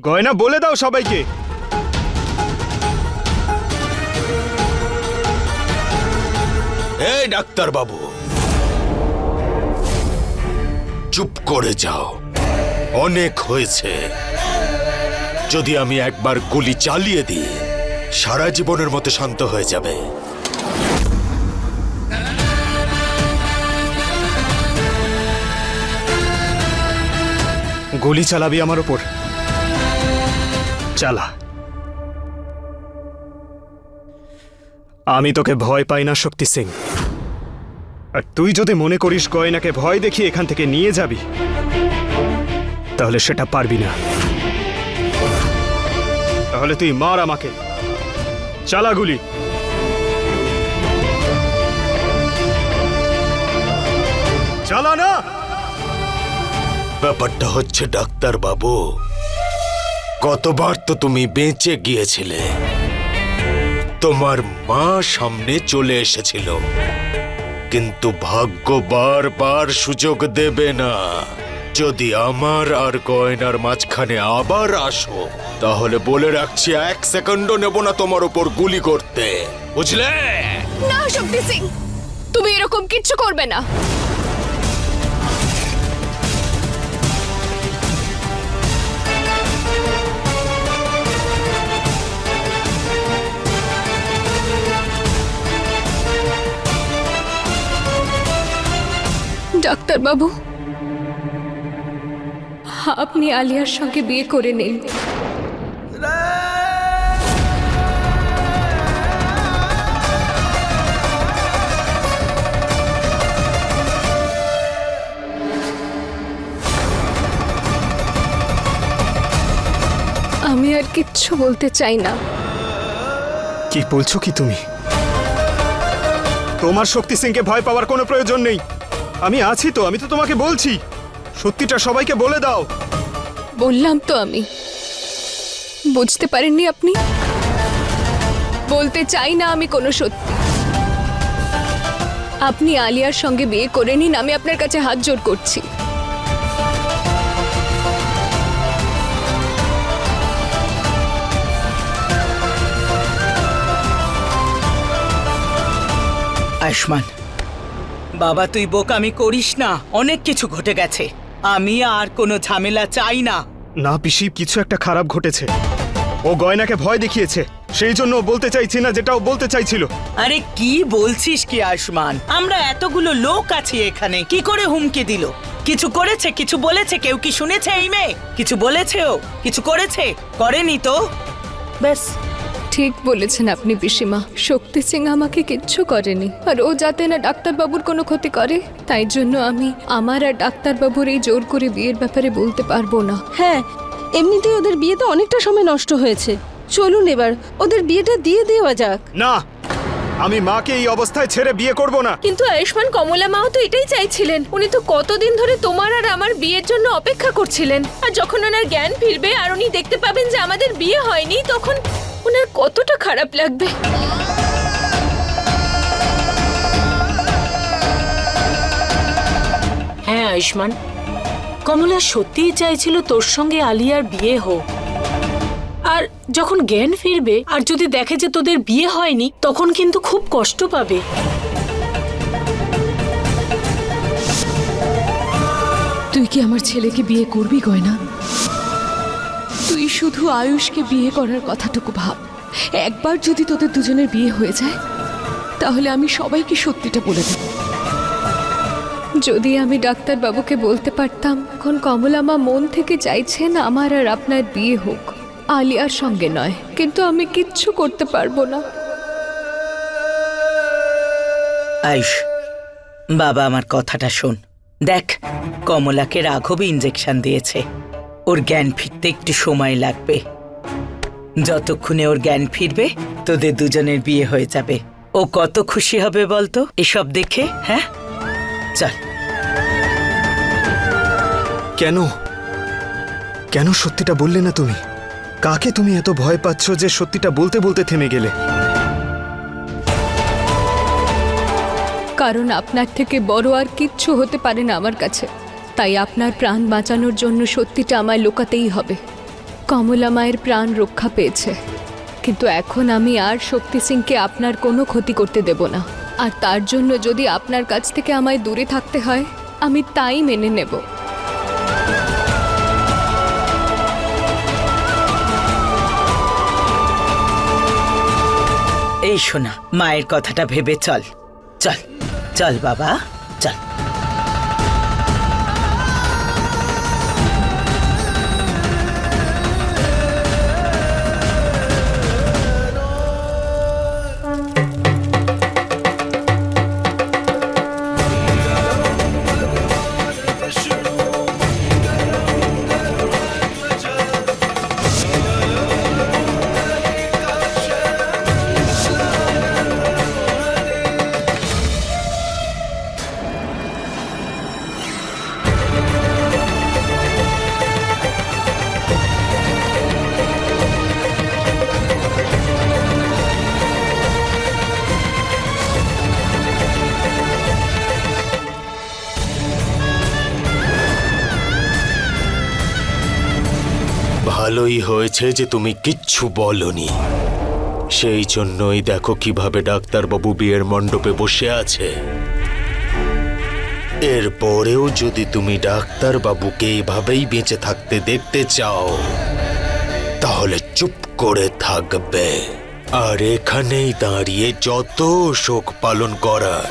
গয়না বলে দাও সবাইকে। এই ডাক্তার বাবু, চুপ করে যাও, অনেক হয়েছে। যদি আমি একবার গুলি চালিয়ে দিই, সারা জীবনের মতো শান্ত হয়ে যাবে। গুলি চালাবি আমার ওপর? চালা। আমি তোকে ভয় পাই না শক্তি সিং। আর তুই যদি মনে করিস গয়নাকে ভয় দেখিয়ে এখান থেকে নিয়ে যাবি, তাহলে সেটা পারবি না। তাহলে তুই মার আমাকে। চালা গুলি। চালা না। ব্যাপারটা হচ্ছে ডাক্তার বাবু, কতবার তো তুমি বেঁচে গিয়েছিলে, তোমার মা সামনে চলে এসেছিল, কিন্তু ভাগ্য বারবার সুযোগ দেবে না। যদি আমার আর গয়নার মাঝখানে আবার আসো, তাহলে বলে রাখছি 1 সেকেন্ডও নেব না তোমার উপর গুলি করতে, বুঝলে? না শক্তি সিং, তুমি এরকম কিচ্ছু করবে না। ডাক্তার বাবু, আপনি আলিয়ার সঙ্গে বিয়ে করে নিন। আমি আর কিচ্ছু বলতে চাই না। কি বলছো কি তুমি? তোমার শক্তি সিংকে ভয় পাওয়ার কোনো প্রয়োজন নেই। আমি আছি তো, আমি তো তোমাকে বলছি। সত্যিটা সবাইকে বলে দাও। বললাম তো আমি। বুঝতে পারেননি আপনি? বলতে চাই না আমি কোনো সত্যি। আপনি আলিয়ার সঙ্গে বিয়ে করে নিন, আমি আপনার কাছে হাত জোড় করছি। আয়ুষ্মান বাবা, তুই বোকামি করিস না, অনেক কিছু ঘটে গেছে। আমি আর কোনো ঝামেলা চাই না। না পিসি, কিছু একটা খারাপ ঘটেছে। ও গয়নাকে ভয় দেখিয়েছে, সেই জন্য ও বলতে চাইছি না যেটা ও বলতে চাইছিল। আরে কি বলছিস কি আয়ুষ্মান? আমরা এতগুলো লোক আছি এখানে, কি করে হুমকি দিল? কিছু করেছে, কিছু বলেছে? কেউ কি শুনেছে এই মেয়ে কিছু বলেছে? ও কিছু করেছে? করেনি তো? ব্যাস। ঠিক বলেছেন আপনি পিসিমা, শক্তি সিং আমাকে কিচ্ছু করেনি। আর ও যাতে না ডাক্তারবাবুর কোনো ক্ষতি করে, তাই জন্য আমি আমার আর ডাক্তারবাবুর এই জোর করে বিয়ের ব্যাপারে বলতে পারবো না। হ্যাঁ, এমনিতেই ওদের বিয়েতে অনেকটা সময় নষ্ট হয়েছে। চলুন এবার ওদের বিয়েটা দিয়ে দেওয়া যাক। না, আমি মাকে এই অবস্থায় ছেড়ে বিয়ে করব না। কিন্তু আয়ুষ্মান, কমলা মাও তো এটাই চাইছিলেন। উনি তো কতদিন ধরে তোমার আর আমার বিয়ের জন্য অপেক্ষা করছিলেন। আর যখন ওনার জ্ঞান ফিরবে আর উনি দেখতে পাবেন যে আমাদের বিয়ে হয়নি, তখন ওনার কতটা খারাপ লাগবে। হ্যাঁ আয়ুষ্মান, কমলা সত্যিই চাইছিল তোর সঙ্গে আলিয়ার বিয়ে হোক। আর যখন জ্ঞান ফিরবে আর যদি দেখে যে তোদের বিয়ে হয়নি, তখন কিন্তু খুব কষ্ট পাবে। তুই কি আমার ছেলেকে বিয়ে করবি গয়না? তুই শুধু আয়ুষকে বিয়ে করার কথাটুকু ভাব। একবার যদি তোদের দুজনের বিয়ে হয়ে যায়, তাহলে আমি সবাইকে সত্যিটা বলে দেব। যদি আমি ডাক্তারবাবুকে বলতে পারতাম এখন কমলা মা মন থেকে চাইছেন আমার আর আপনার বিয়ে হোক, আলিয়ার সঙ্গে নয়, কিন্তু আমি কিচ্ছু করতে পারবো না। আয়ুষ বাবা, আমার কথাটা শোন। দেখ, কমলাকে রাঘব ইঞ্জেকশন দিয়েছে। ওর জ্ঞান ফিরতে একটু সময় লাগবে। যতক্ষণে ওর জ্ঞান ফিরবে, তোদের দুজনের বিয়ে হয়ে যাবে। ও কত খুশি হবে বলতো এসব দেখে। হ্যাঁ, চল। কেন কেন সত্যিটা বললে না তুমি? কাকে তুমি এত ভয় পাচ্ছ যে সত্যিটা বলতে বলতে থেমে গেলে? কারণ আপনার থেকে বড় আর কিচ্ছু হতে পারে না আমার কাছে। তাই আপনার প্রাণ বাঁচানোর জন্য সত্যিটা আমায় লুকাতেই হবে। কমলা মায়ের প্রাণ রক্ষা পেয়েছে, কিন্তু এখন আমি আর শক্তি সিংকে আপনার কোনো ক্ষতি করতে দেব না। আর তার জন্য যদি আপনার কাছ থেকে আমায় দূরে থাকতে হয়, আমি তাই মেনে নেব। এই শোনা, মায়ের কথাটা ভেবে চল। চল চল বাবা, চল। ভালোই হয়েছে যে তুমি কিচ্ছু বলনি। সেই জন্যই দেখো কিভাবে ডাক্তারবাবু বিয়ের মণ্ডপে বসে আছে। এরপরেও যদি তুমি ডাক্তারবাবুকে এভাবেই বেঁচে থাকতে দেখতে চাও, তাহলে চুপ করে থাকবে আর এখানেই দাঁড়িয়ে যত শোক পালন করার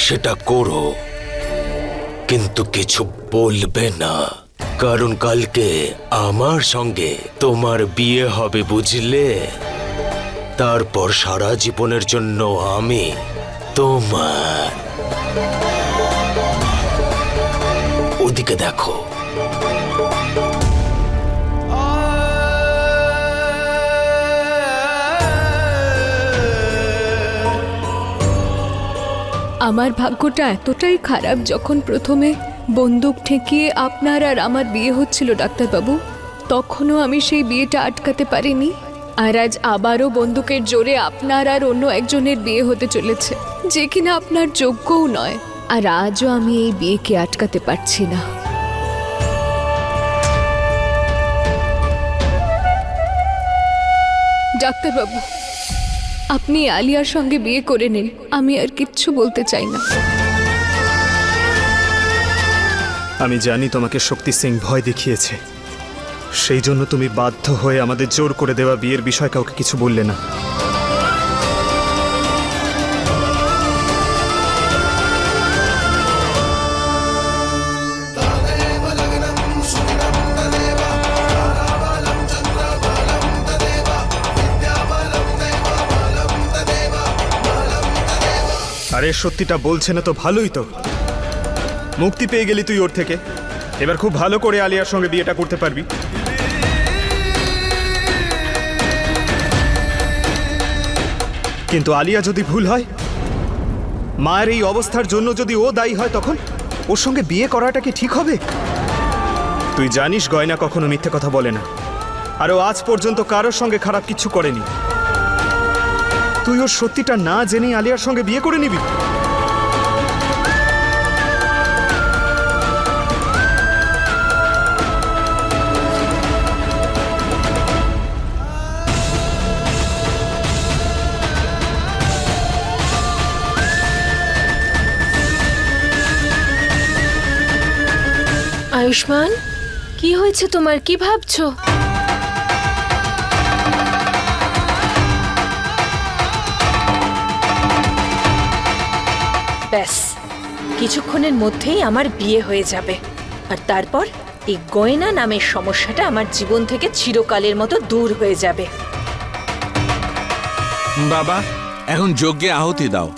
সেটা করো, কিন্তু কিছু বলবে না। কারণ কালকে আমার সঙ্গে তোমার বিয়ে হবে, বুঝলে? তারপর সারা জীবনের জন্য আমি তোমার। ওদিকে দেখো। আমার ভাগ্যটা এতটাই খারাপ, যখন প্রথমে বন্দুক ঠেকিয়ে আপনার আর আমার বিয়ে হচ্ছিল ডাক্তারবাবু, তখনও আমি সেই বিয়েটা আটকাতে পারিনি। আর আজ আবারও বন্দুকের জোরে আপনার আর অন্য একজনের বিয়ে হতে চলেছে, যে কিনা আপনার যোগ্যও নয়। আর আজও আমি এই বিয়েকে আটকাতে পারছি না। ডাক্তারবাবু, আপনি আলিয়ার সঙ্গে বিয়ে করে নিন, আমি আর কিচ্ছু বলতে চাই না। আমি জানি তোমাকে শক্তি সিং ভয় দেখিয়েছে, সেই জন্য তুমি বাধ্য হয়ে আমাদের জোর করে দেওয়া বিয়ের বিষয় কাউকে কিছু বললে না। আরে সত্যিটা বলছে না তো ভালোই তো, মুক্তি পেয়ে গেলি তুই ওর থেকে। এবার খুব ভালো করে আলিয়ার সঙ্গে বিয়েটা করতে পারবি। কিন্তু আলিয়া যদি ভুল হয়, মায়ের এই অবস্থার জন্য যদি ও দায়ী হয়, তখন ওর সঙ্গে বিয়ে করাটা কি ঠিক হবে? তুই জানিস গয়না কখনো মিথ্যে কথা বলে না, আর ও আজ পর্যন্ত কারোর সঙ্গে খারাপ কিছু করেনি। তুই ওর সত্যিটা না জেনেই আলিয়ার সঙ্গে বিয়ে করে নিবি? আয়ুষ্মান, কি হয়েছে তোমার? কি ভাবছো? ব্যাস, কিছুক্ষণের মধ্যেই আমার বিয়ে হয়ে যাবে, আর তারপর এই গয়না নামের সমস্যাটা আমার জীবন থেকে চিরকালের মতো দূর হয়ে যাবে। বাবা, এখন যজ্ঞে আহুতি দাও।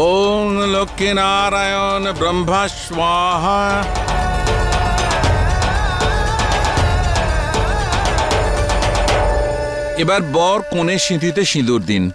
ওম লক্ষ্মী নারায়ণ ব্রহ্মা স্বাহা। এবার বর কনে সিঁথিতে সিঁদুর দিন।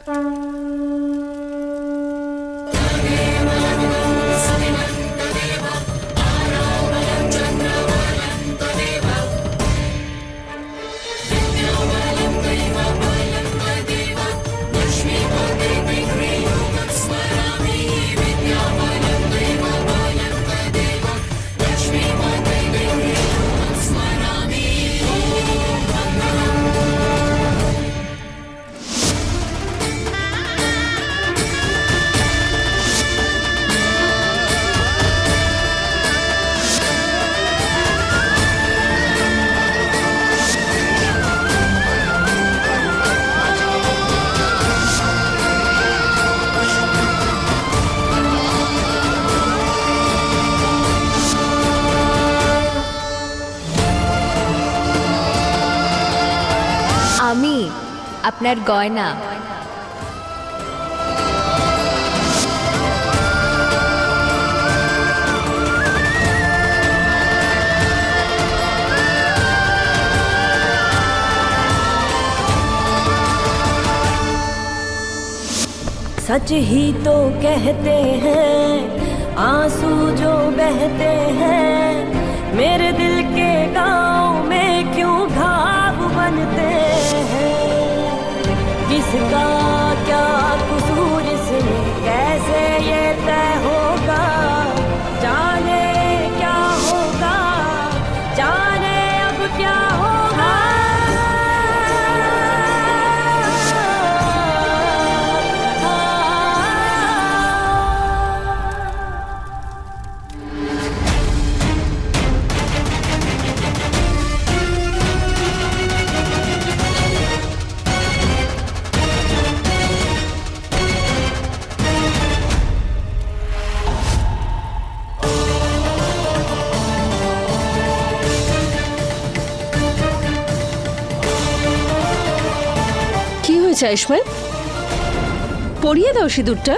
আপনার গয়না। सच ही तो कहते हैं आंसू जो बहते हैं, मेरे दिल के गाँव में क्यों घाव बनते हैं। किसका क्या कसूर इसमें कैसे ये तय होगा, जाने क्या होगा, जाने अब क्या होगा। কি হয়েছে আয়ুষ্মান? পরিয়ে দাও সিঁদুরটা।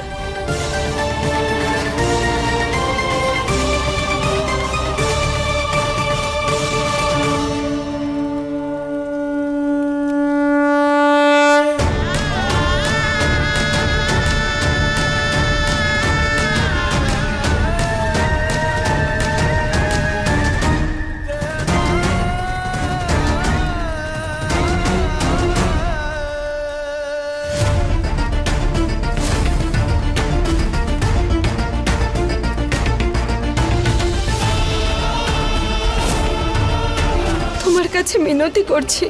তোমার কাছে মিনতি করছি,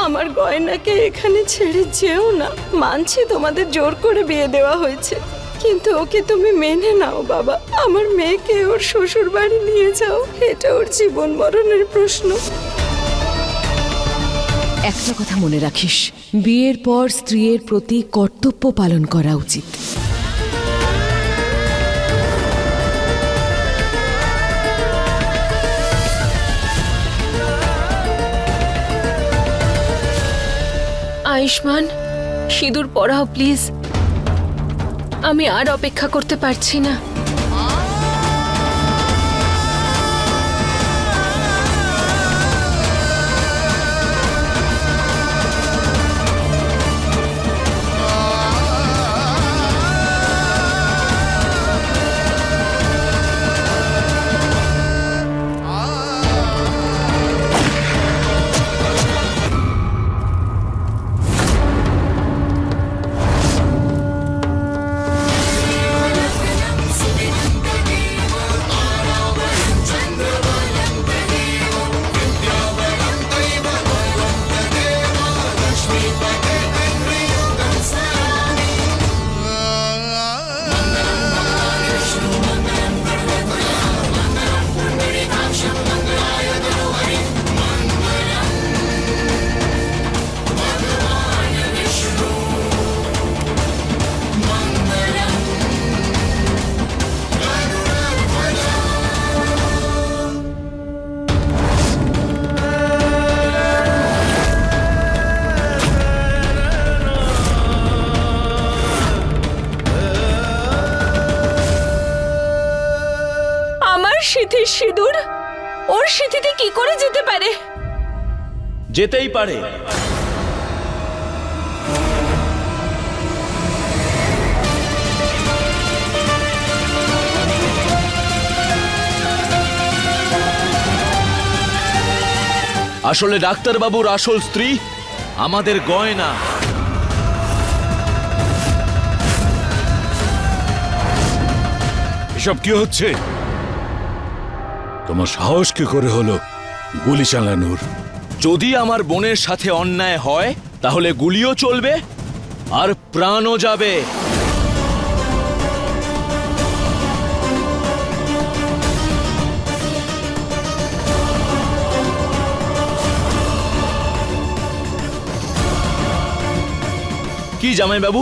আমার গয়নাকে এখানে ছেড়ে যেও না। মানছি তোমাদের জোর করে বিয়ে দেওয়া হয়েছে, কিন্তু ওকে তুমি মেনে নাও বাবা। আমার মেয়েকে ওর শ্বশুর বাড়ি নিয়ে যাও, এটা ওর জীবন মরণের প্রশ্ন। একটা কথা মনে রাখিস, বিয়ের পর স্ত্রীর প্রতি কর্তব্য পালন করা উচিত। আয়ুষ্মান, সিঁদুর পরাও প্লিজ। আমি আর অপেক্ষা করতে পারছি না। সিথির সিঁদুর ওর সিথিতে কি করে যেতে পারে? যেতেই পারে। আসলে ডাক্তারবাবুর আসল স্ত্রী আমাদের গয়না। এসব কি হচ্ছে? তোমার সাহস কি করে হলো গুলি চালানোর? যদি আমার বোনের সাথে অন্যায় হয় তাহলে গুলিও চলবে আর প্রাণও যাবে। কি জামাইবাবু,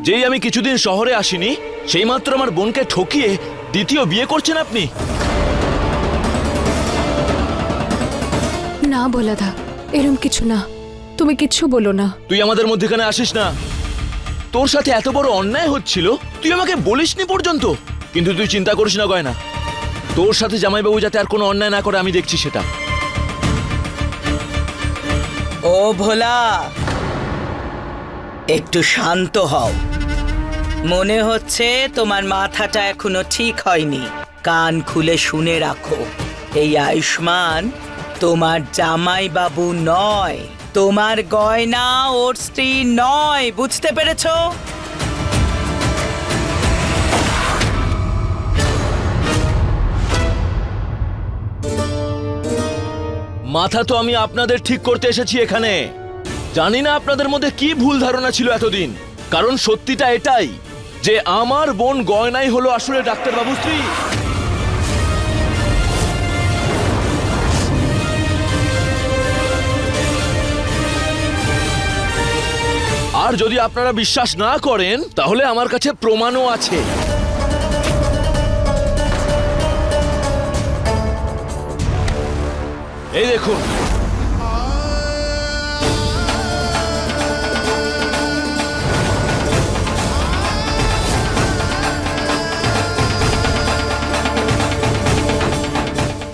যেই আমি কিছুদিন শহরে আসিনি সেইমাত্র আমার বোনকে ঠকিয়ে দ্বিতীয় বিয়ে করছেন আপনি? না ভোলাদা, এরম কিছু না। তুমি কিচ্ছু বলো না। তুই আমাদের মধ্যেখানে আসিস না। তোর সাথে এত বড় অন্যায় হচ্ছিল, তুই আমাকে বলিসনি পর্যন্ত। কিন্তু তুই চিন্তা করিস না গয়না, তোর সাথে জামাইবাবু যাতে আর কোনো অন্যায় না করে আমি দেখছি সেটা। ও ভোলা, একটু শান্ত হও। মনে হচ্ছে তোমার মাথাটা এখনো ঠিক হয়নি। কান খুলে শুনে রাখো, এই আয়ুষ্মান তোমার জামাইবাবু নয়, তোমার গয়না ওর স্ত্রী নয়, বুঝতে পেরেছো? মাথা তো আমি আপনাদের ঠিক করতে এসেছি এখানে। জানি না আপনাদের মধ্যে কি ভুল ধারণা ছিল এতদিন, কারণ সত্যিটা এটাই যে আমার বোন গয়নাই হলো আসলে ডাক্তারবাবুর স্ত্রী। আর যদি আপনারা বিশ্বাস না করেন তাহলে আমার কাছে প্রমাণও আছে। এই দেখুন,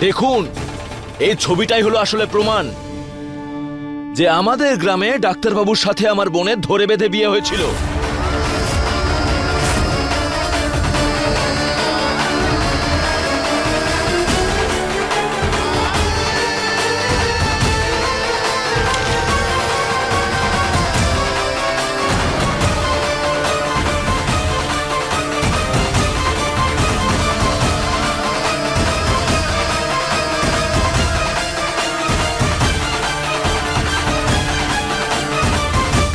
দেখুন এই ছবিটাই হলো আসলে প্রমাণ যে আমাদের গ্রামে ডাক্তারবাবুর সাথে আমার বোনের ধরে বেঁধে বিয়ে হয়েছিল।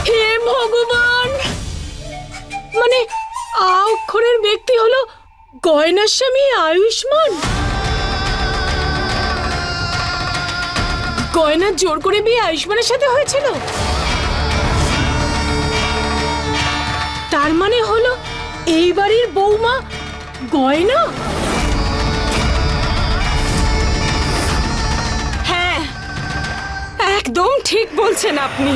হে ভগবান, মানে আ অক্ষরের ব্যক্তি হলো গয়নার স্বামী আয়ুষ্মান। গয়নার জোর করে বিয়ে আয়ুষ্মানের সাথে হয়েছিল। তার মানে হলো এই বাড়ির বৌমা গয়না। হ্যাঁ, একদম ঠিক বলছেন আপনি।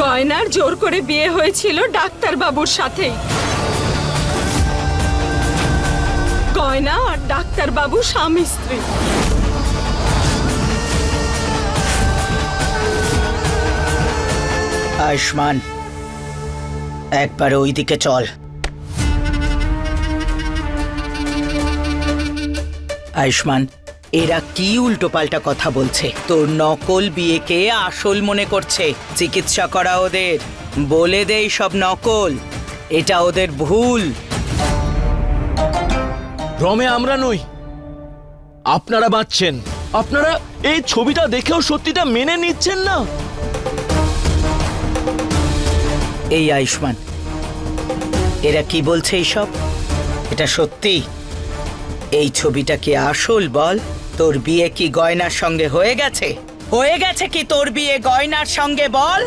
গয়নার জোর করে বিয়ে হয়েছিল ডাক্তারবাবুর সাথেই। গয়না আর ডাক্তারবাবু স্বামী স্ত্রী। আয়ুষ্মান, একবার ওইদিকে চল। আয়ুষ্মান, এরা কি উল্টোপাল্টা কথা বলছে? তোর নকল বিয়েকে আসল মনে করছে। চিকিৎসা করা ওদের, বলে দেই সব নকল। এটা ওদের ভুল। ভ্রমে আমরা নই, আপনারা বাঁচছেন। আপনারা এই ছবিটা দেখেও সত্যিটা মেনে নিচ্ছেন না। এই আয়ুষ্মান, এরা কি বলছে এইসব? এটা সত্যি? এই ছবিটা কি আসল? বল, তোর বিয়ে কি গয়নার সঙ্গে হয়ে গেছে? হয়ে গেছে কি তোর বিয়ে গয়নার সঙ্গে? বল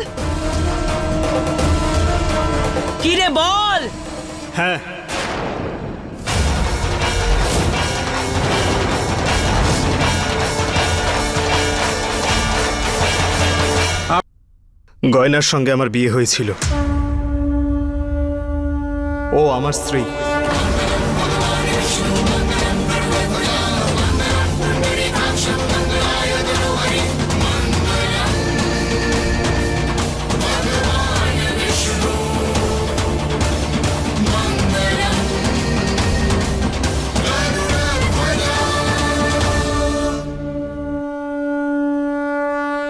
কি রে, বল। হ্যাঁ, গয়নার সঙ্গে আমার বিয়ে হয়েছিল। ও আমার স্ত্রী।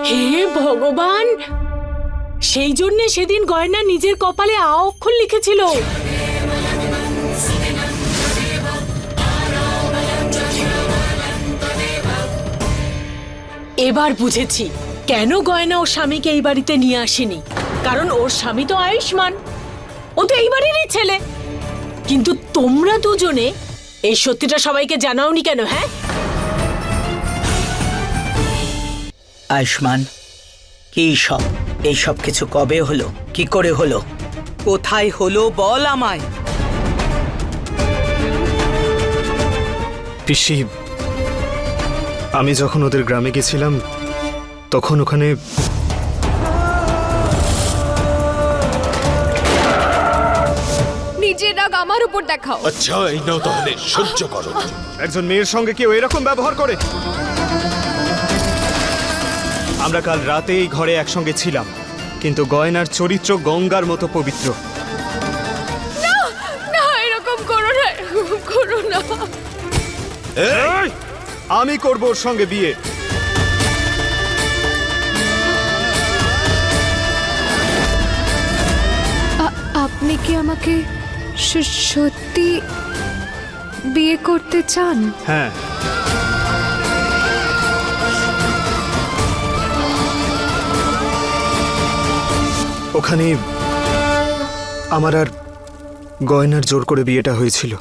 হে ভগবান, সেই জন্য সেদিন গয়না নিজের কপালে আ অক্ষর লিখেছিল। এবার বুঝেছি কেন গয়না ওর স্বামীকে এই বাড়িতে নিয়ে আসেনি। কারণ ওর স্বামী তো আয়ুষ্মান, ও তো এই বাড়িরই ছেলে। কিন্তু তোমরা দুজনে এই সত্যিটা সবাইকে জানাওনি কেন? হ্যাঁ আয়ুষ্মান, কি সব এইসব কিছু কবে হলো? কি করে হলো? কোথায় হলো বল আমায়। পিসি, আমি যখন ওদের গ্রামে গেছিলাম তখন ওখানে নিজের রাগ আমার উপর দেখাও। আচ্ছা এই নাও তাহলে, সহ্য করো। একজন মেয়ের সঙ্গে কেউ এরকম ব্যবহার করে? আমরা কাল রাতে এই ঘরে একসঙ্গে ছিলাম, কিন্তু গয়নার চরিত্র গঙ্গার মতো পবিত্র। না, এরকম করো না, এরকম করো না। এই, আমি করব ওর সঙ্গে বিয়ে। আপনি কি আমাকে সত্যি বিয়ে করতে চান? হ্যাঁ, ওখানে আমার আর গয়নার জোর করে বিয়েটা হয়েছিল।